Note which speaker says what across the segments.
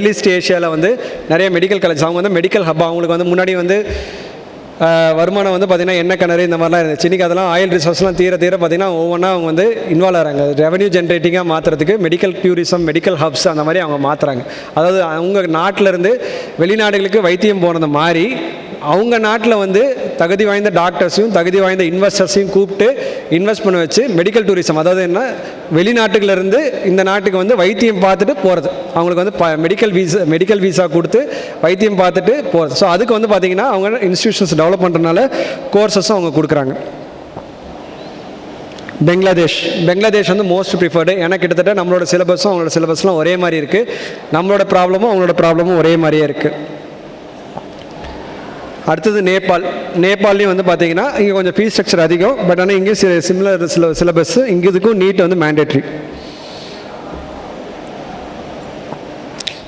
Speaker 1: Middle east ஏஷியாவில் வந்து நிறைய medical college, அவங்க வந்து மெடிக்கல் ஹப். அவங்களுக்கு வந்து முன்னாடி வந்து வருமானம் வந்து பார்த்திங்கன்னா எண்ணெய் கிணறு இந்த மாதிரிலாம் இருந்துச்சு. இன்றைக்கி அதெல்லாம் ஆயில் ரிசோர்ஸ்லாம் தீர பார்த்திங்கன்னா ஒவ்வொன்றா அவங்க வந்து இன்வால்வ் ஆகிறாங்க. ரெவன்யூ ஜென்ரேட்டிங்காக மாற்றுறதுக்கு மெடிக்கல் டூரிசம், மெடிக்கல் ஹப்ஸ் அந்த மாதிரி அவங்க மாற்றுறாங்க. அதாவது அவங்க நாட்டிலேருந்து வெளிநாடுகளுக்கு வைத்தியம் போனது மாதிரி அவங்க நாட்டில் வந்து தகுதி வாய்ந்த டாக்டர்ஸையும் தகுதி வாய்ந்த இன்வெஸ்டர்ஸையும் கூப்பிட்டு இன்வெஸ்ட் பண்ண வச்சு மெடிக்கல் டூரிசம், அதாவது என்ன, வெளிநாட்டுகளிலிருந்து இந்த நாட்டுக்கு வந்து வைத்தியம் பார்த்துட்டு போகிறது. அவங்களுக்கு வந்து மெடிக்கல் வீசா கொடுத்து வைத்தியம் பார்த்துட்டு போகிறது. ஸோ அதுக்கு வந்து பார்த்திங்கன்னா அவங்க இன்ஸ்டிடியூஷன்ஸ் டெவலப் பண்ணுறதுனால கோர்சஸும் அவங்க கொடுக்குறாங்க. பெங்களாதேஷ் வந்து மோஸ்ட் ப்ரிஃபர்டு. ஏன்னா கிட்டத்தட்ட நம்மளோட சிலபஸும் அவங்களோட சிலபஸ்லாம் ஒரே மாதிரி இருக்குது. நம்மளோட ப்ராப்ளமும் அவங்களோட ப்ராப்ளமும் ஒரே மாதிரியே இருக்குது. அடுத்தது நேபாள்லேயும் வந்து பார்த்தீங்கன்னா இங்கே கொஞ்சம் ஃபீஸ் ஸ்ட்ரக்சர் அதிகம். பட் ஆனால் இங்கேயும் சிமிலர் சிலபஸ். இங்கே இதுக்கும் நீட் வந்து மேண்டேட்ரி.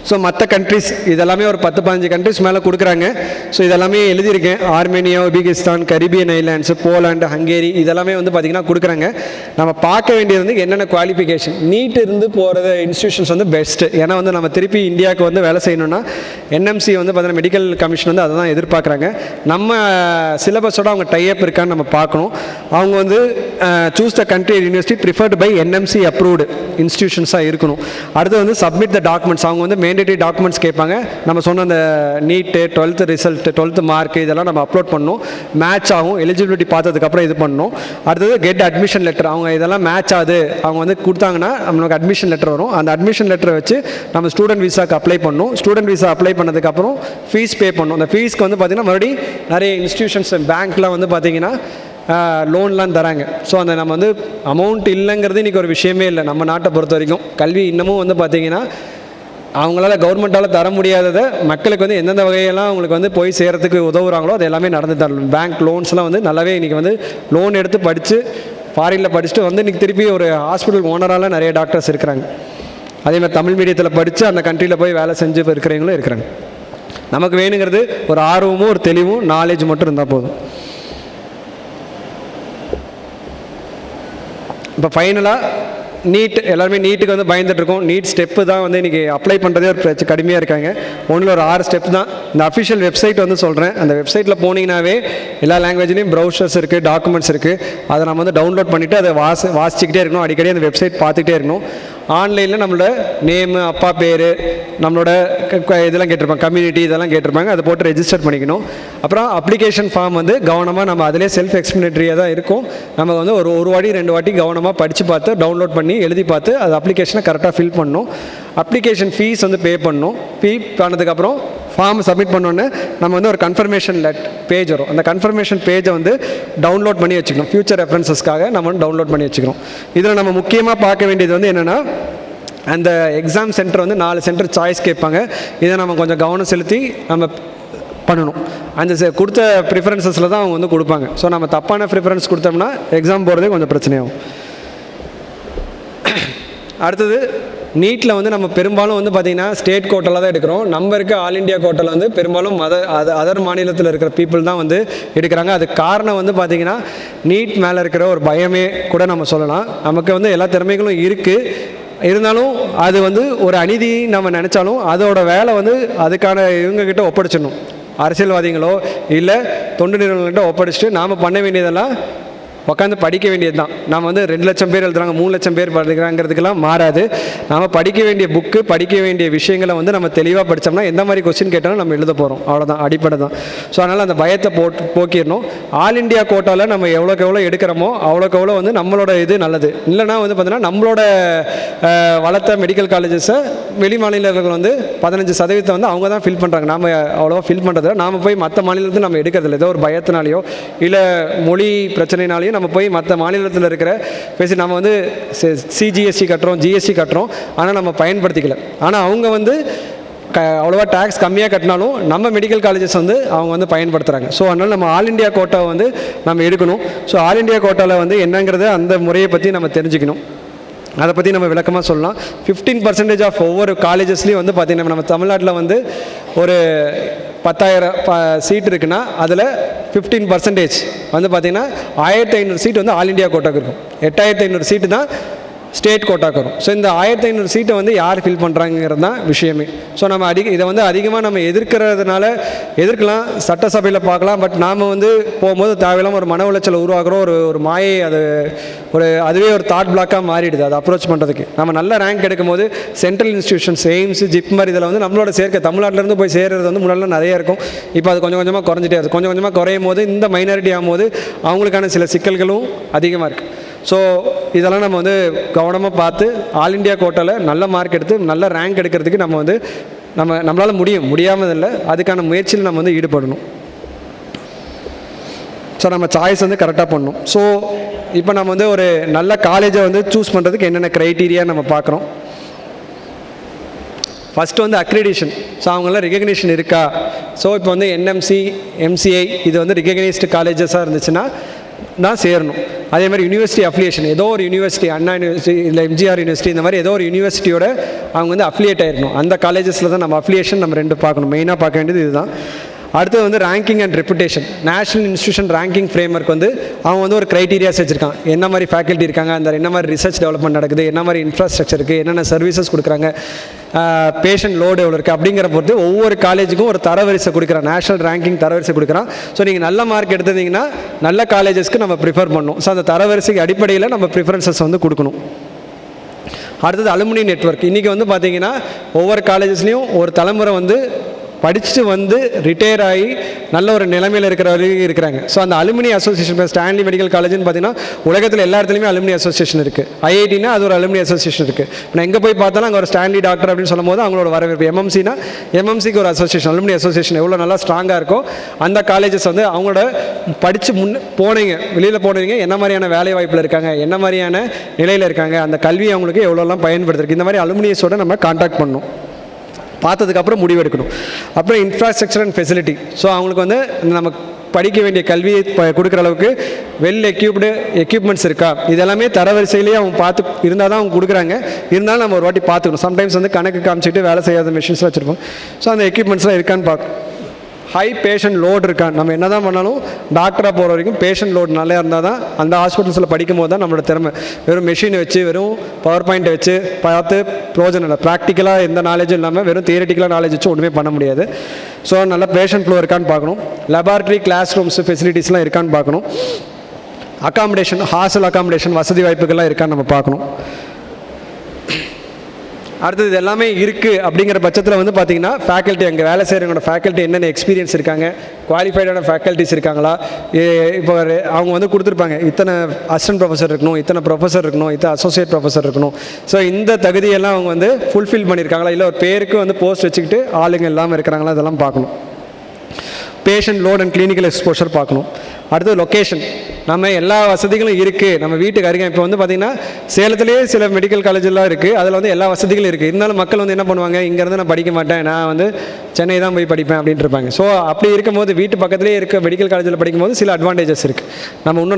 Speaker 1: ஸோ மற்ற கண்ட்ரிஸ் இதெல்லாமே ஒரு 10-15 கண்ட்ரிஸ் மேலே கொடுக்குறாங்க. ஸோ இதெல்லாமே எழுதியிருக்கேன். Armenia, Uzbekistan, Caribbean islands, Poland, Hungary இதெல்லாமே வந்து பார்த்திங்கன்னா கொடுக்குறாங்க. நம்ம பார்க்க வேண்டியது வந்து என்னென்ன குவாலிஃபிகேஷன். நீட் இருந்து போகிற இன்ஸ்டியூஷன்ஸ் வந்து பெஸ்ட்டு. ஏன்னா வந்து நம்ம திருப்பி இந்தியாவுக்கு வந்து வேலை செய்யணும்னா என்எம்சி வந்து பார்த்தீங்கன்னா மெடிக்கல் கமிஷன் வந்து அதை தான் எதிர்பார்க்குறாங்க. நம்ம சிலபஸோட அவங்க டைப் இருக்கான்னு நம்ம பார்க்கணும். அவங்க வந்து choose the country university preferred by NMC approved இன்ஸ்டியூஷன்ஸாக இருக்கணும். அடுத்து வந்து சப்மிட் த டாக்குமெண்ட்ஸ். அவங்க வந்து மேண்டேட்டரி டாக்குமெண்ட்ஸ் கேட்பாங்க. நம்ம சொன்ன அந்த நீட்டு, 12th ரிசல்ட், 12th மார்க் இதெல்லாம் நம்ம அப்லோட் பண்ணணும். மேட்ச் ஆகும். எலிஜிபிலிட்டி பார்த்ததுக்கப்புறம் இது பண்ணணும். அடுத்தது கெட் அட்மிஷன் லெட்டர். அவங்க இதெல்லாம் மேட்ச் ஆகுது அவங்க வந்து கொடுத்தாங்கன்னா நம்மளுக்கு அட்மிஷன் லெட்டர் வரும். அந்த அட்மிஷன் லெட்டரை வச்சு நம்ம ஸ்டூடெண்ட் விசாக்கு அப்ளை பண்ணணும். ஸ்டூடெண்ட் விசா அப்ளை பண்ணதுக்கப்புறம் ஃபீஸ் பே பண்ணணும். அந்த ஃபீஸ்க்கு வந்து பார்த்திங்கன்னா மறுபடியும் நிறைய இன்ஸ்டியூஷன்ஸ் பேங்க்லாம் வந்து பார்த்திங்கன்னா லோன்லாம் தராங்க. ஸோ அந்த நம்ம வந்து அமௌண்ட் இல்லைங்கிறது இன்றைக்கி ஒரு விஷயமே இல்லை. நம்ம நாட்டை பொறுத்த வரைக்கும் கல்வி இன்னமும் வந்து பார்த்திங்கன்னா அவங்களால கவர்மெண்ட்டால் தர முடியாததை மக்களுக்கு வந்து எந்தெந்த வகையெல்லாம் அவங்களுக்கு வந்து போய் சேரத்துக்கு உதவுறாங்களோ அது எல்லாமே நடந்து தரணும். பேங்க் லோன்ஸ்லாம் வந்து நல்லாவே இன்றைக்கி வந்து லோன் எடுத்து படித்து ஃபாரினில் படிச்சுட்டு வந்து இன்றைக்கி திருப்பி ஒரு ஹாஸ்பிட்டல் ஓனரால் நிறைய டாக்டர்ஸ் இருக்கிறாங்க. அதேமாதிரி தமிழ் மீடியத்தில் படித்து அந்த கண்ட்ரியில் போய் வேலை செஞ்சு இருக்கிறவங்களும் இருக்கிறாங்க. நமக்கு வேணுங்கிறது ஒரு ஆர்வமும் ஒரு தெளிவும் நாலேஜ் மட்டும் இருந்தால் போதும். இப்போ ஃபைனலாக நீட், எல்லாருமே நீட்டுக்கு வந்து பயந்துட்டுருக்கோம். நீட் ஸ்டெப்பு தான் வந்து இன்றைக்கி அப்ளை பண்ணுறதே ஒரு கடுமையாக இருக்காங்க. ஒன்றில் ஒரு 6 ஸ்டெப் தான். இந்த அஃபிஷியல் வெப்சைட் வந்து சொல்கிறேன். அந்த வெப்சைட்டில் போனீங்கன்னாவே எல்லா லாங்குவேஜ்லேயும் ப்ரௌசர்ஸ் இருக்குது, டாக்குமெண்ட்ஸ் இருக்குது. அதை நம்ம வந்து டவுன்லோட் பண்ணிவிட்டு அதை வாசிச்சுக்கிட்டே இருக்கணும். அடிக்கடி அந்த வெப்சைட் பார்த்துக்கிட்டே இருக்கணும். ஆன்லைனில் நம்மளோட நேமு, அப்பா பேர், நம்மளோட இதெல்லாம் கேட்டிருப்பாங்க, கம்யூனிட்டி இதெல்லாம் கேட்டிருப்பாங்க. அதை போட்டு ரெஜிஸ்டர் பண்ணிக்கணும். அப்புறம் அப்ளிகேஷன் ஃபார்ம் வந்து கவனமாக நம்ம அதிலே செல்ஃப் எக்ஸ்பிளனேட்டரியாக தான் இருக்கும். நம்ம வந்து ஒரு வாட்டி 2 வாட்டி கவனமாக படித்து பார்த்து டவுன்லோட் பண்ணி எழுதி பார்த்து அது அப்ளிகேஷனை கரெக்டாக ஃபில் பண்ணணும். அப்ளிகேஷன் ஃபீஸ் வந்து பே பண்ணணும். பே பண்ணதுக்கப்புறம் ஃபார்ம் சப்மிட் பண்ணோன்னே நம்ம வந்து ஒரு கன்ஃபர்மேஷன் பேஜ் வரும். அந்த கன்ஃபர்மேஷன் பேஜை வந்து டவுன்லோட் பண்ணி வச்சுக்கணும். ஃபியூச்சர் ரெஃபரன்சஸ்க்காக நம்ம வந்து டவுன்லோட் பண்ணி வச்சுக்கணும். இதில் நம்ம முக்கியமாக பார்க்க வேண்டியது வந்து என்னென்னா, அந்த எக்ஸாம் சென்டர் வந்து 4 சென்டர் சாய்ஸ் கேட்பாங்க. இதை நம்ம கொஞ்சம் கவனம் செலுத்தி நம்ம பண்ணணும். அந்த கொடுத்த ப்ரிஃபரன்சஸில் தான் அவங்க வந்து கொடுப்பாங்க. ஸோ நம்ம தப்பான ப்ரிஃபரன்ஸ் கொடுத்தோம்னா எக்ஸாம் போகிறதே கொஞ்சம் பிரச்சனையாகும். அடுத்தது நீட்டில் வந்து நம்ம பெரும்பாலும் வந்து பார்த்திங்கன்னா ஸ்டேட் கோட்டாவில் தான் எடுக்கிறோம். நம்ம இருக்க ஆல் இண்டியா கோட்டாவில் வந்து பெரும்பாலும் அதர் மாநிலத்தில் இருக்கிற பீப்புள் தான் வந்து எடுக்கிறாங்க. அதுக்கு காரணம் வந்து பார்த்திங்கன்னா நீட் மேலே இருக்கிற ஒரு பயமே கூட நம்ம சொல்லலாம். நமக்கு வந்து எல்லா திறமைகளும் இருக்குது. இருந்தாலும் அது வந்து ஒரு அநீதி நம்ம நினச்சாலும் அதோட வேலை வந்து அதுக்கான இவங்கக்கிட்ட ஒப்படைச்சிடணும். அரசியல்வாதிகளோ இல்லை தொண்டு நிறுவனங்கள்கிட்ட ஒப்படைச்சிட்டு நாம் பண்ண வேண்டியதெல்லாம் உட்காந்து படிக்க வேண்டியது தான். நம்ம வந்து 2 லட்சம் பேர் எழுதுறாங்க, 3 லட்சம் பேர் படிக்கிறாங்கிறதுக்கெல்லாம் மாறாது. நம்ம படிக்க வேண்டிய புக்கு, படிக்க வேண்டிய விஷயங்களை வந்து நம்ம தெளிவாக படித்தோம்னா எந்த மாதிரி கொஸ்டின் கேட்டாலும் நம்ம எழுத போகிறோம். அவ்வளோதான், அடிப்படை தான். ஸோ அதனால் அந்த பயத்தை போக்கிடணும். ஆல் இண்டியா கோட்டாவில் நம்ம எவ்வளோக்கு எவ்வளோ எடுக்கிறோமோ அவ்வளோக்கு எவ்வளோ வந்து நம்மளோட இது நல்லது. இல்லைனா வந்து பார்த்தீங்கன்னா நம்மளோட வளர்த்த மெடிக்கல் காலேஜஸை வெளி மாநிலங்கள் வந்து 15% வந்து அவங்க தான் ஃபில் பண்ணுறாங்க. நாம் அவ்வளோவா ஃபில் பண்ணுறதில்ல. நாம் போய் மற்ற மாநிலத்தில் நம்ம எடுக்கிறதில்ல. ஏதோ ஒரு பயத்தினாலேயோ இல்லை மொழி பிரச்சனைனாலேயோ நம்ம போய் மற்ற மாநிலத்தில் இருக்கிற பேசி நம்ம வந்து சிஜிஎஸ்டி கட்டுறோம், ஜிஎஸ்டி கட்டுறோம், ஆனால் நம்ம பயன்படுத்திக்கல. ஆனால் அவங்க வந்து அவ்வளோவா டேக்ஸ் கம்மியாக கட்டினாலும் நம்ம மெடிக்கல் காலேஜஸ் வந்து அவங்க வந்து பயன்படுத்துகிறாங்க. ஸோ அதனால் நம்ம ஆல் இண்டியா கோட்டாவை வந்து நம்ம எடுக்கணும். ஸோ ஆல் இண்டியா கோட்டாவில் வந்து என்னங்கிறது அந்த முறையை பற்றி நம்ம தெரிஞ்சுக்கணும். அதை பற்றி நம்ம விளக்கமாக சொல்லலாம். 15% ஆஃப் ஒவ்வொரு காலேஜஸ்லேயும் வந்து பார்த்திங்கன்னா நம்ம தமிழ்நாட்டில் வந்து ஒரு 10,000 சீட் இருக்குன்னா அதில் 15% வந்து பார்த்திங்கன்னா 1,500 சீட் வந்து ஆல் இண்டியா கோட்டாக்கு இருக்கும். 8,500 சீட்டு தான் ஸ்டேட் கோட்டாக்கு வரும். ஸோ இந்த 1500 சீட்டை வந்து யார் ஃபில் பண்ணுறாங்கிறது தான் விஷயமே. ஸோ நம்ம இதை வந்து அதிகமாக நம்ம எதிர்க்கிறதுனால எதிர்க்கலாம், சட்டசபையில் பார்க்கலாம். பட் நாம் வந்து போகும்போது தேவையில்லாமல் ஒரு மன உளைச்சலை உருவாக்குறோம். ஒரு மாயை அதுவே ஒரு தாட் பிளாக்காக மாறிடுது அதை அப்ரோச் பண்ணுறதுக்கு. நம்ம நல்ல ரேங்க் எடுக்கும்போது சென்ட்ரல் இன்ஸ்டியூஷன்ஸ், எய்ம்ஸ், ஜிப்மர் இதில் வந்து நம்மளோட சேர்க்க தமிழ்நாட்டிலேருந்து போய் சேர்றது வந்து முன்னாடிலாம் நிறைய இருக்கும். இப்போ அது கொஞ்சம் கொஞ்சமாக குறைஞ்சிட்டே இருக்குது. கொஞ்சம் கொஞ்சமாக குறையும் போது இந்த மைனாரிட்டி ஆகும்போது அவங்களுக்கான சில சிக்கல்களும் அதிகமாக இருக்குது. ஸோ இதெல்லாம் நம்ம வந்து கவனமாக பார்த்து ஆல் இண்டியா கோட்டாவில் நல்ல மார்க் எடுத்து நல்ல ரேங்க் எடுக்கிறதுக்கு நம்ம வந்து நம்மளால் முடியாமல் இல்லை, அதுக்கான முயற்சியில் நம்ம வந்து ஈடுபடணும். ஸோ நம்ம சாய்ஸ் வந்து கரெக்டாக பண்ணணும். ஸோ இப்போ நம்ம வந்து ஒரு நல்ல காலேஜை வந்து சூஸ் பண்ணுறதுக்கு என்னென்ன க்ரைட்டீரியா நம்ம பார்க்குறோம். ஃபஸ்ட்டு வந்து அக்ரிடேஷன். ஸோ அவங்களாம் ரெகக்னேஷன் இருக்கா. ஸோ இப்போ வந்து என்எம்சி, எம்சிஐ இது வந்து ரெகக்னைஸ்டு காலேஜஸாக இருந்துச்சுன்னா தான் சேரணும். அதே மாதிரி யூனிவர்சிட்டி அஃபிலியேஷன், ஏதோ ஒரு யூனிவர்சிட்டி, அண்ணா யூனிவர்சிட்டி இல்லை எம்ஜிஆர் யூனிவர்சிட்டி, இந்த மாதிரி ஏதோ ஒரு யூனிவர்சிட்டியோட அவங்க வந்து அஃபிலியேட் ஆகிருக்கணும். அந்த காலேஜஸில் தான் நம்ம அஃபிலியேஷன் நம்ம 2 பார்க்கணும். மெயினாக பார்க்க வேண்டியது இதுதான். அடுத்தது வந்து ranking and reputation. National institution ranking framework வந்து அவங்க வந்து ஒரு க்ரைட்டீரியாஸ் வச்சுருக்காங்க. என்ன மாதிரி ஃபேக்கல்ட்டி இருக்காங்க, அந்த என்ன மாதிரி ரிசர்ச் டெவலப்மெண்ட் நடக்குது, என்ன மாதிரி இன்ஃப்ராஸ்ட்ரக்சர் இருக்குது, என்னென்ன சர்வீசஸ் கொடுக்குறாங்க, பேஷண்ட் லோடு எவ்வளோ இருக்குது அப்படிங்கிற பொறுத்து ஒவ்வொரு காலேஜுக்கும் ஒரு தரவரிசை கொடுக்குறான், நேஷனல் ரேங்கிங் தரவரிசை கொடுக்குறான். ஸோ நீங்கள் நல்ல மார்க் எடுத்திருந்தீங்கன்னா நல்ல காலேஜஸ்க்கு நம்ம ப்ரிஃபர் பண்ணணும். ஸோ அந்த தரவரிசைக்கு அடிப்படையில் நம்ம ப்ரிஃபரன்சஸ் வந்து கொடுக்கணும். அடுத்தது அலுமினி நெட்வொர்க். இன்றைக்கி வந்து பார்த்திங்கன்னா ஒவ்வொரு காலேஜஸ்லேயும் ஒரு தலைமுறை வந்து படிச்சுட்டு வந்து ரிட்டையர் ஆகி நல்ல ஒரு நிலைமையில் இருக்கிறவர்கள் இருக்கிறாங்க. ஸோ அந்த அலுமினி அசோசியேஷன், இப்போ ஸ்டான்லி மெடிக்கல் காலேஜ்னு பார்த்தீங்கன்னா உலகத்தில் எல்லா இடத்துலையுமே அலுமினி அசோசியேஷன் இருக்குது. ஐஐடினா அது ஒரு அலுமினி அசோசியேஷன் இருக்குது. நான் எங்கே போய் பார்த்தாலும் அங்கே ஒரு ஸ்டான்லி டாக்டர் அப்படின்னு சொல்லும் போது அவங்களோட வரவேற்பு. எம்எம்சினா எம்எம்சிக்கு ஒரு அசோசியேஷன், அலுமினி அசோசியேஷன் எவ்வளோ நல்லா ஸ்ட்ராங்காக இருக்கோ அந்த காலேஜஸ் வந்து அவங்களோட படித்து போனீங்க, வெளியில் போனவங்க என்ன மாதிரியான வேலை வாய்ப்பில் இருக்காங்க, என்ன மாதிரியான நிலையில் இருக்காங்க, அந்த கல்வி அவங்களுக்கு எவ்வளோலாம் பயன்படுத்திருக்கு, இந்த மாதிரி அலுமினியஸோட நம்ம கான்டாக்ட் பண்ணணும். பார்த்ததுக்கப்புறம் முடிவெடுக்கணும். அப்புறம் இன்ஃப்ராஸ்ட்ரக்சர் அண்ட் ஃபெசிலிட்டி. ஸோ அவங்களுக்கு வந்து நம்ம படிக்க வேண்டிய கல்வியை கொடுக்குற அளவுக்கு வெல் எக்யூப்மெண்ட்ஸ் இருக்கா, இதெல்லாமே தரவரிசையிலேயே அவங்க பார்த்து இருந்தால் தான் அவங்க கொடுக்குறாங்க. இருந்தாலும் நம்ம ஒரு வாட்டி பார்த்துக்கணும். சம்டைம்ஸ் வந்து கணக்கு காமிச்சிட்டு வேலை செய்யாத மிஷின்ஸ்லாம் வச்சுருப்போம். ஸோ அந்த எக்யூப்மெண்ட்ஸ்லாம் இருக்கான்னு பார்க்கணும். ஹை பேஷண்ட் லோடு இருக்கான். நம்ம என்ன தான் பண்ணாலும் டாக்டராக போகிற வரைக்கும் பேஷண்ட் லோடு நல்லா இருந்தால் தான் அந்த ஹாஸ்பிட்டல்ஸில் படிக்கும் போது தான் நம்மளோட திறமை. வெறும் மெஷினை வச்சு வெறும் பவர் பாயிண்ட்டை வச்சு பார்த்து ப்ரோஜனம் இல்லை. ப்ராக்டிக்கலாக எந்த நாலேஜும் இல்லாமல் வெறும் தியரிட்டிக்கலாக நாலேஜ் வச்சு ஒன்றுமே பண்ண முடியாது. ஸோ நல்ல பேஷண்ட் ஃப்ளோ இருக்கான்னு பார்க்கணும். லெபார்ட்ரி, கிளாஸ் ரூம்ஸ், ஃபெசிலிட்டிஸ்லாம் இருக்கான்னு பார்க்கணும். அகாமடேஷன், ஹாஸ்டல் அகாமடேஷன் வசதி வாய்ப்புகள்லாம் இருக்கான்னு நம்ம பார்க்கணும். அடுத்தது இது எல்லாமே இருக்குது அப்படிங்கிற பட்சத்தில் வந்து பார்த்திங்கன்னா ஃபேக்கல்ட்டி, அங்கே வேலை செய்கிறவங்களோட ஃபேக்கல்ட்டி என்னென்ன எக்ஸ்பீரியன்ஸ் இருக்காங்க, குவாலிஃபைடான ஃபேக்கல்ட்டிஸ் இருக்காங்களா. இப்போ அவங்க வந்து கொடுத்துருப்பாங்க இத்தனை அசிஸ்டன்ட் ப்ரொஃபஸர் இருக்கணும், இத்தனை ப்ரொஃபஸர் இருக்கணும், இத்தனை அசோசியேட் ப்ரொஃபஸர் இருக்கணும். ஸோ இந்த தகுதியெல்லாம் அவங்க வந்து ஃபுல்ஃபில் பண்ணியிருக்காங்களா, இல்லை ஒரு பேருக்கு வந்து போஸ்ட் வச்சுக்கிட்டு ஆளுங்க இல்லாமல் இருக்கிறாங்களா, இதெல்லாம் பார்க்கணும். Patient load and clinical exposure பார்க்கணும். அடுத்தது லொக்கேஷன். நம்ம எல்லா வசதிகளும் இருக்குது நம்ம வீட்டுக்கு அருகே. இப்போ வந்து பார்த்திங்கன்னா சேலத்திலேயே சில மெடிக்கல் காலேஜெல்லாம் இருக்குது, அதில் வந்து எல்லா வசதிகளும் இருக்குது. இருந்தாலும் மக்கள் வந்து என்ன பண்ணுவாங்க, இங்கேருந்து நான் படிக்க மாட்டேன், நான் வந்து சென்னை தான் போய் படிப்பேன் அப்படின்ட்டு இருப்பாங்க. ஸோ அப்படி இருக்கும்போது வீட்டு பக்கத்துலேயே இருக்க மெடிக்கல் காலேஜில் படிக்கும்போது சில அட்வான்டேஜஸ் இருக்குது.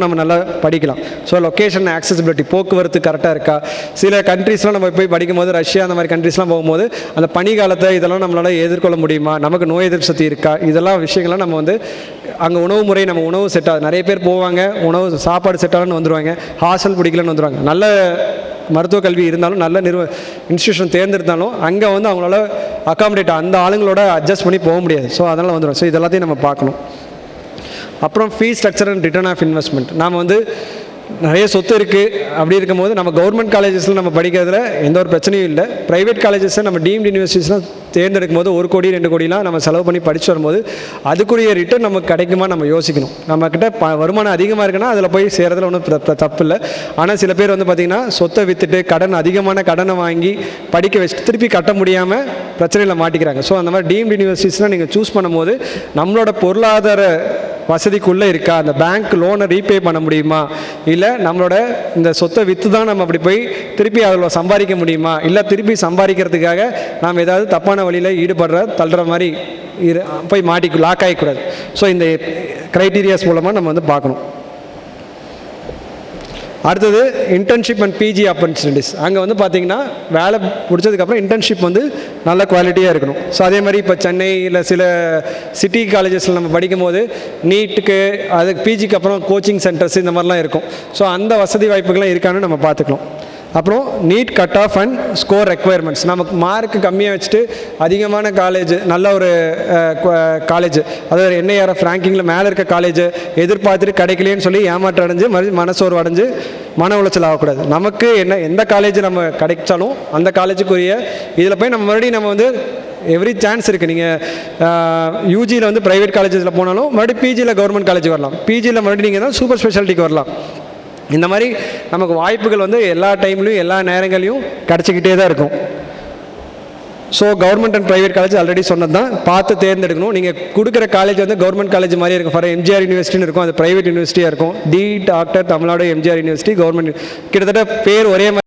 Speaker 1: நம்ம நல்லா படிக்கலாம். ஸோ லொக்கேஷன், ஆக்சசிபிலிட்டி, போக்குவரத்து கரெக்டாக இருக்கா. சில கண்ட்ரீஸ்லாம் நம்ம போய் படிக்கும்போது, ரஷ்யா அந்த மாதிரி கண்ட்ரீஸ்லாம் போகும்போது அந்த பனிக்காலத்தை இதெல்லாம் நம்மளால் எதிர்கொள்ள முடியுமா, நமக்கு நோய் எதிர்ப்பு சக்தி இருக்கா, இதெல்லாம் விஷயங்கள்லாம் நம்ம வந்து அங்கே உணவு முறை, நம்ம உணவு செட் ஆகுது. நிறைய பேர் போவாங்க, உணவு சாப்பாடு செட் ஆகலன்னு வந்துடுவாங்க, ஹாஸ்டல் பிடிக்கலன்னு வந்துடுவாங்க. நல்ல மருத்துவ கல்வி இருந்தாலும் நல்ல இன்ஸ்டியூஷன் தேர்ந்தெடுத்தாலும் அங்கே வந்து அவங்களால அகாமடேட் அந்த ஆளுங்களோட அட்ஜஸ்ட் பண்ணி போக முடியாது. ஸோ அதனால் வந்துடும். ஸோ இதெல்லாத்தையும் நம்ம பார்க்கணும். அப்புறம் fees structure and return of investment. நாம் வந்து நிறைய சொத்து இருக்குது. அப்படி இருக்கும்போது நம்ம கவர்மெண்ட் காலேஜஸில் நம்ம படிக்கிறதுல எந்த ஒரு பிரச்சனையும் இல்லை. ப்ரைவேட் காலேஜஸை நம்ம டீம்டு யூனிவர்சிட்டிஸ்லாம் தேர்ந்தெடுக்கும் போது 1 கோடி 2 கோடிலாம் நம்ம செலவு பண்ணி படித்து வரும்போது அதுக்குரிய ரிட்டர்ன் நமக்கு கிடைக்குமா நம்ம யோசிக்கணும். நம்மக்கிட்ட வருமானம் அதிகமாக இருக்குன்னா அதில் போய் சேர்றதுல ஒன்றும் தப்பு இல்லை. ஆனால் சில பேர் வந்து பார்த்திங்கன்னா சொத்தை விற்றுட்டு அதிகமான கடனை வாங்கி படிக்க வச்சுட்டு திருப்பி கட்ட முடியாமல் பிரச்சனையில் மாட்டிக்கிறாங்க. ஸோ அந்த மாதிரி டீம்டு யூனிவர்சிட்டிஸ்லாம் நீங்கள் சூஸ் பண்ணும்போது நம்மளோட பொருளாதார வசதிக்குள்ளே இருக்கா, அந்த பேங்க் லோனை ரீபே பண்ண முடியுமா, இல்லை நம்மளோட இந்த சொத்தை விற்று தான் நம்ம அப்படி போய் திருப்பி அதில் சம்பாதிக்க முடியுமா, இல்லை திருப்பி சம்பாதிக்கிறதுக்காக நாம் ஏதாவது தப்பான வழியில் தள்ளுற மாதிரி போய் லாக் ஆகிக்கூடாது. ஸோ இந்த க்ரைட்டீரியாஸ் மூலமாக நம்ம வந்து பார்க்கணும். அடுத்தது இன்டர்ன்ஷிப் அண்ட் பிஜி ஆப்பர்ச்சுனிட்டிஸ். அங்கே வந்து பார்த்திங்கன்னா வேலை முடிச்சதுக்கப்புறம் இன்டர்ன்ஷிப் வந்து நல்ல குவாலிட்டியாக இருக்கணும். ஸோ அதே மாதிரி இப்போ சென்னையில் சில சிட்டி காலேஜஸில் நம்ம படிக்கும்போது நீட்டுக்கு அதுக்கு பிஜிக்கு அப்புறம் கோச்சிங் சென்டர்ஸ் இந்த மாதிரிலாம் இருக்கும். ஸோ அந்த வசதி வாய்ப்புகள்லாம் இருக்கான்னு நம்ம பார்த்துக்கலாம். அப்புறம் NEET cut off and score requirements. நமக்கு மார்க் கம்மியாக வச்சுட்டு அதிகமான காலேஜ், நல்ல ஒரு காலேஜ், அதாவது என்ஐஆர்எஃப் ரேங்கிங்கில் மேலே இருக்க காலேஜ் எதிர்பார்த்துட்டு கிடைக்கலேன்னு சொல்லி ஏமாற்றம் அடைஞ்சு மனசோர்வு அடைஞ்சு மன உளைச்சல் ஆகக்கூடாது. நமக்கு எந்த காலேஜ் நம்ம கிடைச்சாலும் அந்த காலேஜுக்குரிய இதில் போய் நம்ம மறுபடியும் நம்ம வந்து எவ்ரி சான்ஸ் இருக்குது. நீங்கள் யூஜியில் வந்து ப்ரைவேட் காலேஜஸில் போனாலும் மறுபடியும் பிஜியில் கவர்மெண்ட் காலேஜ் வரலாம், பிஜியில் மறுபடியும் நீங்கள் தான் சூப்பர் ஸ்பெஷாலிட்டிக்கு வரலாம். இந்த மாதிரி நமக்கு வாய்ப்புகள் வந்து எல்லா டைம்லையும் எல்லா நேரங்களையும் கிடச்சிக்கிட்டே தான் இருக்கும். So government and private college already சொன்னது தான், பார்த்து தேர்ந்தெடுக்கணும். நீங்கள் கொடுக்குற காலேஜ் வந்து கவர்மெண்ட் காலேஜ் மாதிரியே இருக்கும். ஃபார் எம்ஜிஆர் யூனிவர்சிட்டின்னு இருக்கும், அது ப்ரைவேட் யூனிவர்சிட்டியாக இருக்கும். The doctor Tamil Nadu MGR university government, கிட்டத்தட்ட பேர் ஒரே மாதிரி